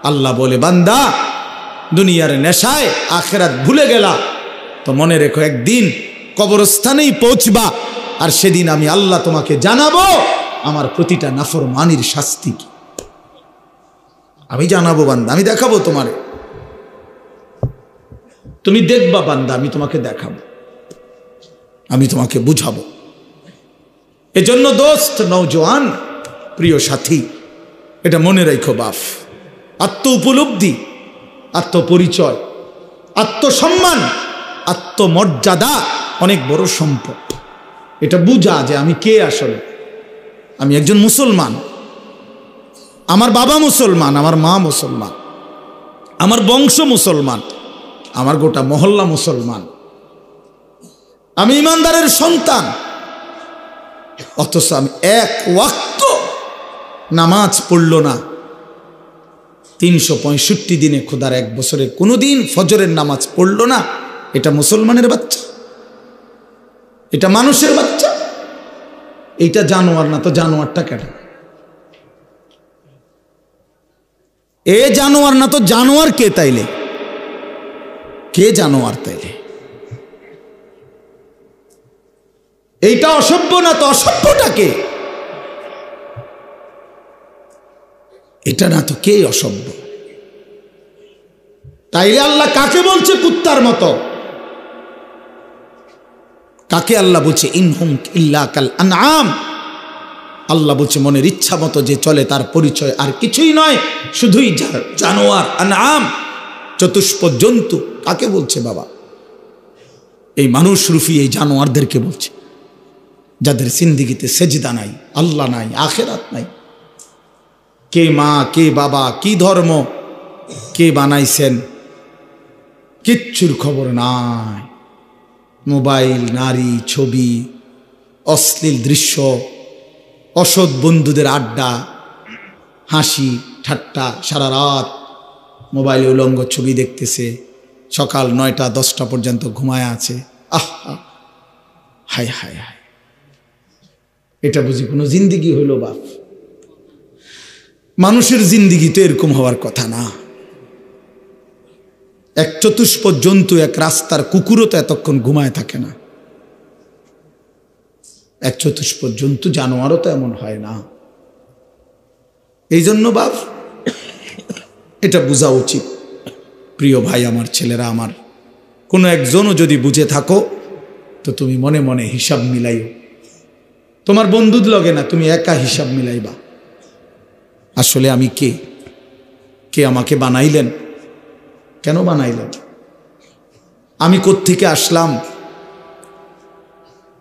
আল্লাহ বলে, বান্দা দুনিয়ার নেশায় আখিরাত ভুলে গেলা তো মনে রেখো একদিন কবরস্থানেই পৌঁছবা, আর সেদিন আমি আল্লাহ তোমাকে জানাবো আমার প্রতিটা নাফরমানির শাস্তি কি। আমি জানাবো বান্দা, আমি দেখাবো তোমারে, তুমি দেখবা বান্দা, আমি তোমাকে দেখাবো, আমি তোমাকে বুঝাবো। এজন্য দোস্ত, নওজোয়ান, প্রিয় সাথী, এটা মনে রাখো বাপ, আত্ম উপলব্ধি, আত্মপরিচয়, আত্মসম্মান, আত্মমর্যাদা অনেক বড় সম্পদ। এটা বুঝা যে আমি কে, আসলে আমি একজন মুসলমান, আমার বাবা মুসলমান, আমার মা মুসলমান, আমার বংশ মুসলমান, আমার গোটা মহল্লা মুসলমান, আমি ইমানদারের সন্তান, অথচ আমি এক ওয়াক্ত নামাজ পড়ল না, 365 দিনে, খোদার এক বছরে কোনোদিন ফজরের নামাজ পড়ল না। এটা মুসলমানের বাচ্চা? এটা মানুষের বাচ্চা? এইটা জানোয়ার না তো জানোয়ারটা কেটে? এ জানোয়ার না তো জানোয়ার কে তাইলে? কে জানোয়ার তাইলে? এইটা অসভ্য না তো অসভ্যটা কে? এটা না তো কে অসভ্য? তাইলে আল্লাহ কাকে বলছে কুত্তার মতো? কাকে আল্লাহ বলছে ইনহুম ইল্লা কাল আনআম? আল্লাহ বলছে মনের ইচ্ছা মতো যে চলে তার পরিচয় আর কিছুই নয়, শুধুই জানোয়ার, আনআম, চতুষ্প জন্তু। কাকে বলছে বাবা? এই মানুষ রূপী এই জানোয়ারদেরকে বলছে, যাদের জিন্দেগিতে সেজদা নাই, আল্লাহ নাই, আখিরাত নাই। কে মা, কে বাবা, কি ধর্ম, কে বানাইছেন, কিচ্ছুর খবর নাই। মোবাইল, নারী, ছবি, অশ্লীল দৃশ্য, অসৎ বন্ধুদের আড্ডা, হাসি ঠাট্টা, সারা রাত মোবাইলে উলঙ্গ ছবি দেখতেছে, সকাল 9টা 10টা পর্যন্ত ঘুমায় আছে। আহা, হায় হায় হায়, এটা বুঝি কোনো জিন্দিগি হইল বাপ? মানুষের জিন্দিগি তো এরকম হওয়ার কথা না। এক চতুষ্প জন্তু, এক রাস্তার কুকুরও তো এতক্ষণ ঘুমায় থাকে না। এক চতুষ্প জন্তু, জানোয়ারও তো এমন হয় না। এই জন্য বাপ এটা বোঝা উচিত। প্রিয় ভাই আমার, ছেলেরা আমার, কোনো একজনও যদি বুঝে থাকো তো তুমি মনে মনে হিসাব মিলাইও। তোমার বন্ধুর লগে না, তুমি একা হিসাব মিলাইবা। আসলে আমি কে? কে আমাকে বানাইলেন? কেন বানাইলেন? আমি কোত্থেকে আসলাম?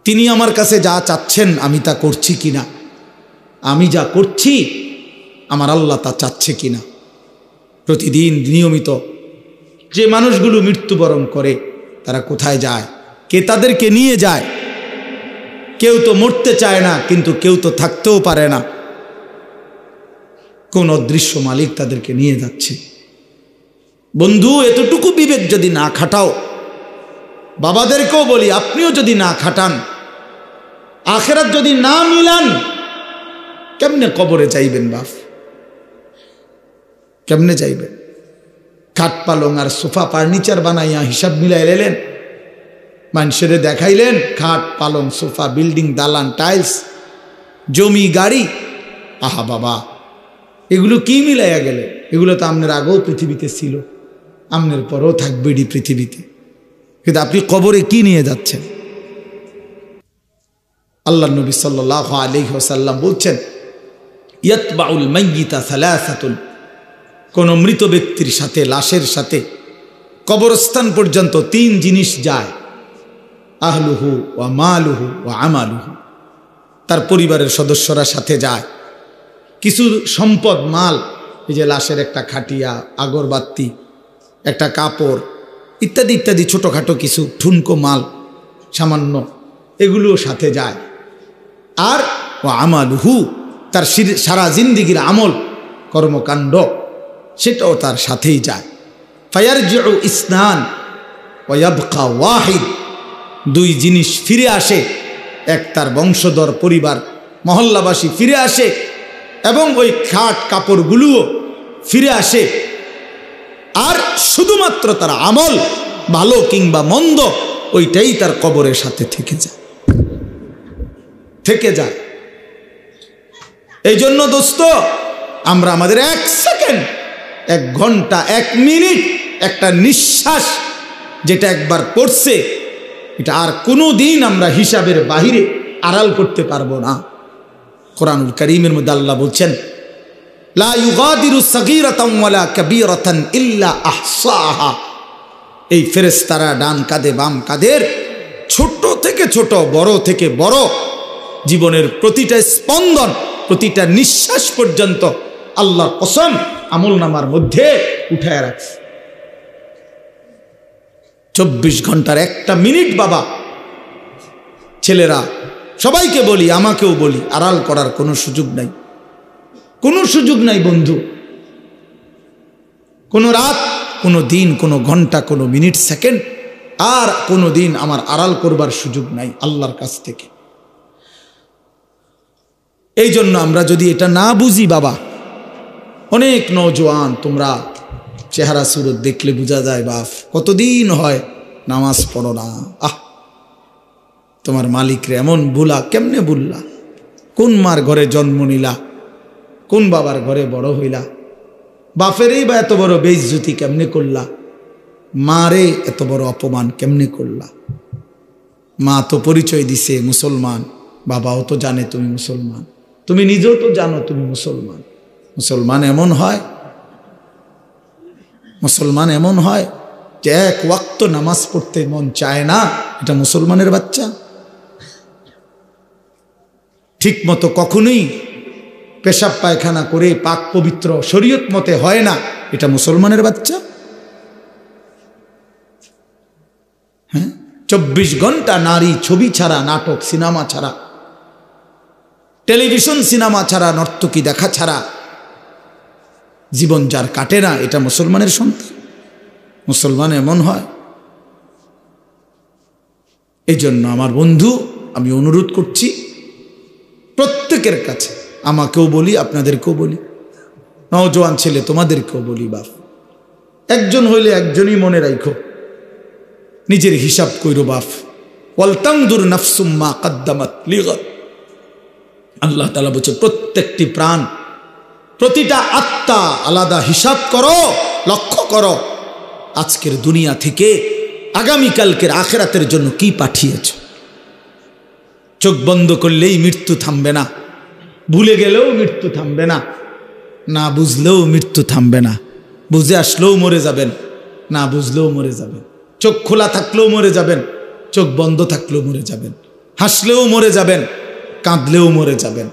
তিনি আমার কাছে যা চাচ্ছেন আমি তা করছি কিনা? আমি যা করছি আমার আল্লাহ তা চাচ্ছে কিনা? প্রতিদিন নিয়মিত যে মানুষগুলো মৃত্যুবরণ করে তারা কোথায় যায়? কে তাদেরকে নিয়ে যায়? কেউ তো মরতে চায় না, কিন্তু কেউ তো থাকতেও পারে না। কোন অদৃশ্য মালিক তাদেরকে নিয়ে যাচ্ছে। বন্ধু, এতটুকু বিবেক যদি না খাটাও, বাবাদেরকেও বলি আপনিও যদি না খাটান, আখিরাত যদি না মিলান, কেমনে কবরে যাইবেন বাপ? কেমনে যাইবেন? খাট পালং আর সোফা ফার্নিচার বানাইয়া হিসাব মিলাই এলেন, মানুষের দেখাইলেন খাট পালং সোফা, বিল্ডিং, দালান, টাইলস, জমি, গাড়ি। আহা বাবা, এগুলো কি মিলাইয়া গেলে? এগুলো তো আপনার আগেও পৃথিবীতে ছিল, আপনার পরেও থাকবে এটি পৃথিবীতে, কিন্তু আপনি কবরে কি নিয়ে যাচ্ছেন? আল্লাহ নবী সাল্লাল্লাহু আলাইহি ওয়াসাল্লাম বলছেন, ইয়াতবাউল মাইয়িতা সালাসাতুন, কোন মৃত ব্যক্তির সাথে, লাশের সাথে কবরস্থান পর্যন্ত 3 জিনিস যায়। আহলুহু ওয়া মালুহু ওয়া আমালুহু, তার পরিবারের সদস্যরা সাথে যায়। কিছু সম্পদ, মাল, এই যে লাশের একটা খাটিয়া, আগরবাতি, একটা কাপড় ইত্যাদি ইত্যাদি, ছোটোখাটো কিছু ঠুনকো মাল সামান্য, এগুলোও সাথে যায়। আর ওয়া আমালুহু, তার সারা জিন্দিগির আমল কর্মকাণ্ড, সেটাও তার সাথেই যায়। ফায়ারজিউ ইসনান ওয়া ইয়াবকা ওয়াহিদ, 2 জিনিস ফিরে আসে। এক, তার বংশধর, পরিবার, মহল্লাবাসী ফিরে আসে, এবং ওই খাট কাপড়গুলোও ফিরে আসে, আর শুধুমাত্র তার আমল ভালো কিংবা মন্দ ওইটাই তার কবরের সাথে থেকে যায়। এই জন্য দোস্ত, আমরা আমাদের 1 সেকেন্ড, 1 ঘন্টা, 1 মিনিট, একটা নিঃশ্বাস যেটা একবার পড়ছে, এটা আর কোনো দিন আমরা হিসাবের বাহিরে আড়াল করতে পারবো না। কোরআনুল কারীমের মধ্যে আল্লাহ বলছেন, লা ইউগাদিরু সাগীরাতান ওয়ালা কাবীরাতান ইল্লা আহসাহা। এই ফেরেশতারা ডান কাঁধে বাম কাঁধের ছোট থেকে ছোট, বড় থেকে বড় জীবনের প্রতিটা স্পন্দন, প্রতিটা নিঃশ্বাস পর্যন্ত আল্লাহর কসম আমলনামার মধ্যে উঠায় রাখছে। 24 ঘন্টার 1টা মিনিট বাবা, ছেলেরা সবাইকে বলি, আমাকেও বলি, আড়াল করার কোনো সুযোগ নাই, কোনো সুযোগ নাই বন্ধু। কোনো রাত, কোনো দিন, কোনো ঘন্টা, কোনো মিনিট, সেকেন্ড আর কোনো দিন আমার আড়াল করবার সুযোগ নাই আল্লাহর কাছ থেকে। এই জন্য আমরা যদি এটা না বুঝি বাবা, অনেক নওজোয়ান তোমরা চেহারা সুরত দেখলে বোঝা যায় বাপ কতদিন হয় নামাজ পড়ো না। তোমার মালিকরে এমন ভুলা, কেমনে ভুললা? কোন মার ঘরে জন্ম নিলা, কোন বাবার ঘরে বড় হইলা, বাপেরই বা এত বড় বেইজ্জতি কেমনে করলা, মারে এত বড় অপমান কেমনে করলা? মা তো পরিচয় দিছে মুসলমান, বাবাও তো জানে তুমি মুসলমান, তুমি নিজেও তো জানো তুমি মুসলমান। মুসলমান এমন হয়, মুসলমান এমন হয় যে 1 ওয়াক্ত নামাজ পড়তে মন চায় না, এটা মুসলমানের বাচ্চা? ঠিক মতো কখনোই পেশাব পায়খানা করে পাক পবিত্র শরীয়ত মতে হয় না, এটা মুসলমানের বাচ্চা? হ্যাঁ, 24 ঘন্টা নারী ছবি ছাড়া, নাটক সিনেমা ছাড়া, টেলিভিশন সিনেমা ছাড়া, নর্তকী দেখা ছাড়া জীবন যার কাটে না, এটা মুসলমানের সন্তান? মুসলমান এমন হয়? এই জন্য আমার বন্ধু, আমি অনুরোধ করছি প্রত্যেকের কাছে, আমাকেও বলি, আপনাদেরকেও বলি, নওজোয়ান ছেলে তোমাদেরকেও বলি, বাপ একজন হইলে একজনই মনে রাখো, নিজের হিসাব কইরো বাপ। ওয়ালতানজুর নাফসুম মা কদ্দামাত লিগাদ। আল্লাহ তাআলা বলছে প্রত্যেকটি প্রাণ, প্রতিটা আত্মা আলাদা হিসাব করো, লক্ষ্য করো আজকের দুনিয়া থেকে আগামীকালকের আখিরাতের জন্য কি পাঠিয়েছ। চোখ বন্ধ করলেই মৃত্যু থামবে না, ভুলে গেলেও মৃত্যু থামবে না, না বুঝলেও মৃত্যু থামবে না, বুঝে আসলেও মরে যাবেন, না বুঝলেও মরে যাবেন। চোখ খোলা থাকলেও মরে যাবেন, চোখ বন্ধ থাকলেও মরে যাবেন, হাসলেও মরে যাবেন, কাঁদলেও মরে যাবেন,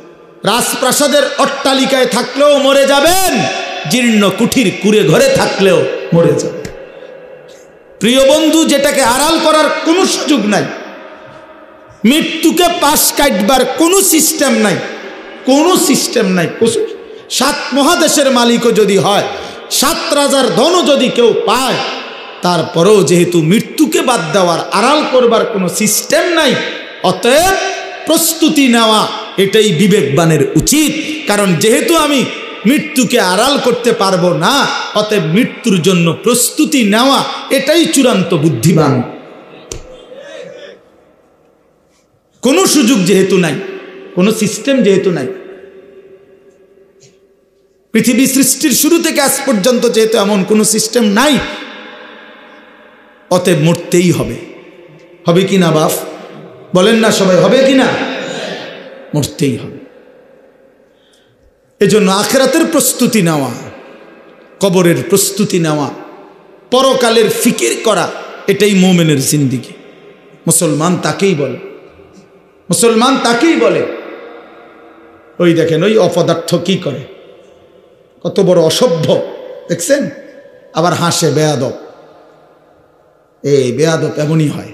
রাজপ্রাসাদের অট্টালিকায় থাকলেও মরে যাবেন, জীর্ণ কুঠির কুড়ে ঘরে থাকলেও মরে যাবেন। প্রিয় বন্ধু, যেটাকে আড়াল করার কোনো সুযোগ নাই, মৃত্যুকে পাশ কাটবার কোনো সিস্টেম নাই, কোনো সিস্টেম নাই। 7 মহাদেশের মালিকও যদি হয়, 7 রাজার ধনও যদি কেউ পায়, তারপরেও যেহেতু মৃত্যুকে বাদ দেওয়ার, আড়াল করবার কোনো সিস্টেম নাই, অতএব প্রস্তুতি নেওয়া এটাই বিবেকবানের উচিত। কারণ যেহেতু আমি মৃত্যুকে আড়াল করতে পারবো না, অতএব মৃত্যুর জন্য প্রস্তুতি নেওয়া এটাই চূড়ান্ত বুদ্ধিমান। কোনো সুযোগ যেহেতু নাই, কোনো সিস্টেম যেহেতু নাই, পৃথিবী সৃষ্টির শুরু থেকে আজ পর্যন্ত যেহেতু এমন কোনো সিস্টেম নাই, অতএব মরতেই হবে। হবে কি না বাপ? বলেন না সবাই, হবে কি না? মরতেই হবে। এজন্য আখিরাতের প্রস্তুতি নেওয়া, কবরের প্রস্তুতি নেওয়া, পরকালের ফিকির করা, এটাই মুমিনের জিন্দেগি। মুসলমান তাকেই বলে, মুসলমান তাকেই বলে। ওই দেখেন ওই অপদার্থ কি করে, কত বড় অসভ্য দেখছেন, আবার হাসে, বেয়াদব। এই বেয়াদব এমনই হয়,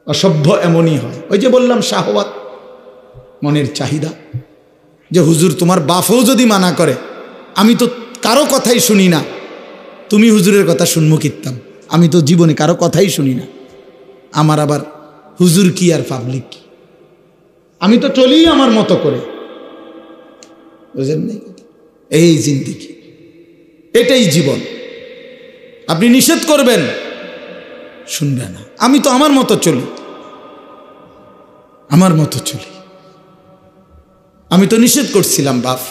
অসভ্য এমনই হয়। ওই যে বললাম শাহওয়াত, মনের চাহিদা, যে হুজুর তোমার বাপও যদি মানা করে, আমি তো কারো কথাই শুনি না, তুমি হুজুরের কথা শুনবো কিতাম, আমি তো জীবনে কারো কথাই শুনি না, আমার আবার হুজুর কি আর পাবলিক কি, আমি তো চলি আমার মতো করে। বুঝলেন না? এই জিন্দেগি। এটাই জীবন। আপনি নিষেধ করবেন, শুনবে না। আমি তো আমার মতো চলি, আমার মতো চলি। আমি তো নিষেধ করছিলাম বাপ,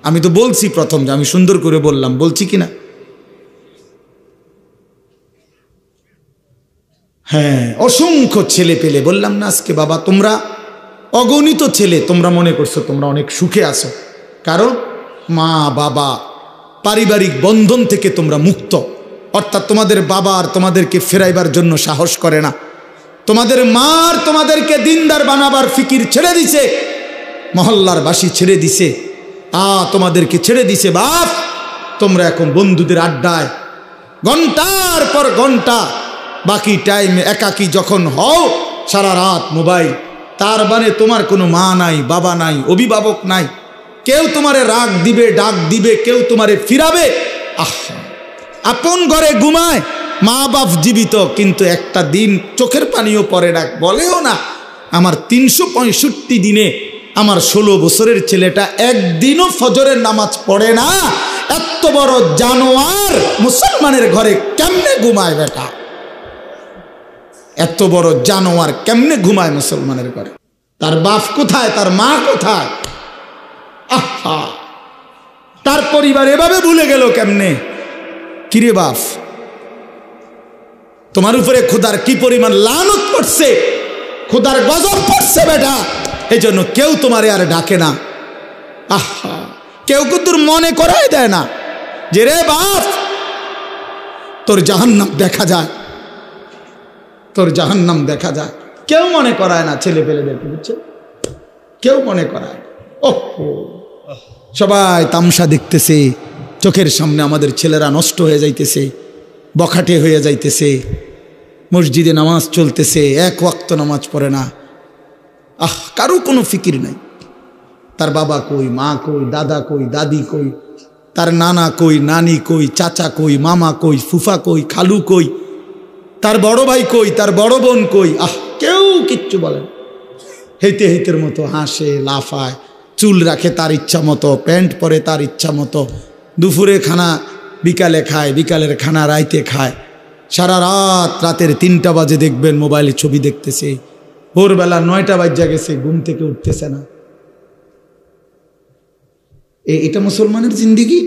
আমি তো বলছি প্রথম যে আমি সুন্দর করে বললাম, বলছি কিনা? হ্যাঁ, অসংখ্য ছেলে পেলে বললাম না আজকে বাবা, তোমরা অগণিত ছেলে, তোমরা মনে করছো তোমরা অনেক সুখে আছো, কারণ মা বাবা পারিবারিক বন্ধন থেকে তোমরা মুক্ত। অর্থাৎ তোমাদের বাবা আর তোমাদেরকে ফেরাইবার জন্য সাহস করে না, তোমাদের মা আর তোমাদেরকে দিনদার বানাবার ফিকির ছেড়ে দিছে, মহল্লার বাসী ছেড়ে দিছে, তোমাদেরকে ছেড়ে দিছে বাপ। তোমরা এখন বন্ধুদের আড্ডায় ঘন্টার পর ঘন্টা, বাকি টাইম একাকী যখন হও সারা রাত মোবাইল। তার মানে তোমার কোনো মা নাই, বাবা নাই, অভিভাবক নাই, কেউ তোমারে রাগ দিবে, ডাক দিবে, কেউ তোমারে ফিরাবে। আপন ঘরে ঘুমায়, মা বাপ জীবিত, কিন্তু একটা দিন চোখের পানিও পড়ে না, বলেও না। আমার 365 দিনে আমার 16 বছরের ছেলেটা একদিনও ফজরের নামাজ পড়ে না। এত বড় জানোয়ার মুসলমানের ঘরে কেমনে ঘুমায় বেটা? এত বড় জানোয়ার কেমনে ঘুমায় মুসলমানের ঘরে? তার বাপ কোথায়, তার মা কোথায়? আহা, তার পরিবার এভাবে ভুলে গেল কেমনে? কিরে বাপ, তোমার উপরে খোদার কি পরিমাণ লানত পড়ছে, খোদার গজব পড়ছে বেটা। এই জন্য কেউ তোমারে আর ডাকে না। আহা, কেউ কিন্তু মনে করাই দেয় না যে রে বাপ তোর জাহান্নাম দেখা যায়, তোর জাহান্নাম দেখা যায়। কেউ মনে করায় না ছেলে পেলেদেরকে, বুঝছো? কেউ মনে করায়। ওহো, সবাই তামসা দেখতেছে, চোখের সামনে আমাদের ছেলেরা নষ্ট হয়ে যাইতেছে, বখাটে হয়ে যাইতেছে, মসজিদে নামাজ চলতেছে, এক ওয়াক্ত নামাজ পড়ে না। কারো কোনো ফিকির নাই। তার বাবা কই, মা কই, দাদা কই, দাদি কই, তার নানা কই, নানি কই, চাচা কই, মামা কই, ফুফা কই, খালু কই, তার বড় ভাই কই, তার বড় বোন কই? কেউ কিচ্ছু বলে না। হেঁটে হেঁটের মতো হাসে, লাফায়, চুল রাখে তার ইচ্ছা মতো, প্যান্ট পরে তার ইচ্ছা মতো, দুপুরে খানা বিকালে খায়, বিকালের খানা রাইতে খায়, সারা রাত, রাতের 3টা বাজে দেখবেন মোবাইলে ছবি দেখতেছে, ভোরবেলা 9টা বাজে গেছে, ঘুম থেকে উঠতেছে না। এটা মুসলমানের জিন্দেগি?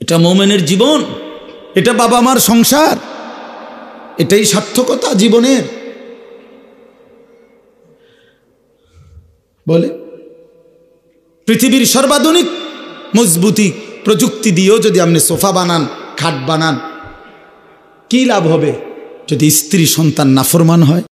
এটা মুমিনের জীবন? এটা বাবা মার সংসার? এটাই সার্থকতা জীবনের? বলে পৃথিবীর সর্বাধুনিক মজবুতি প্রযুক্তি দিয়েও যদি আপনি সোফা বানান, খাট বানান, কি লাভ হবে যদি স্ত্রী সন্তান নাফরমান হয়?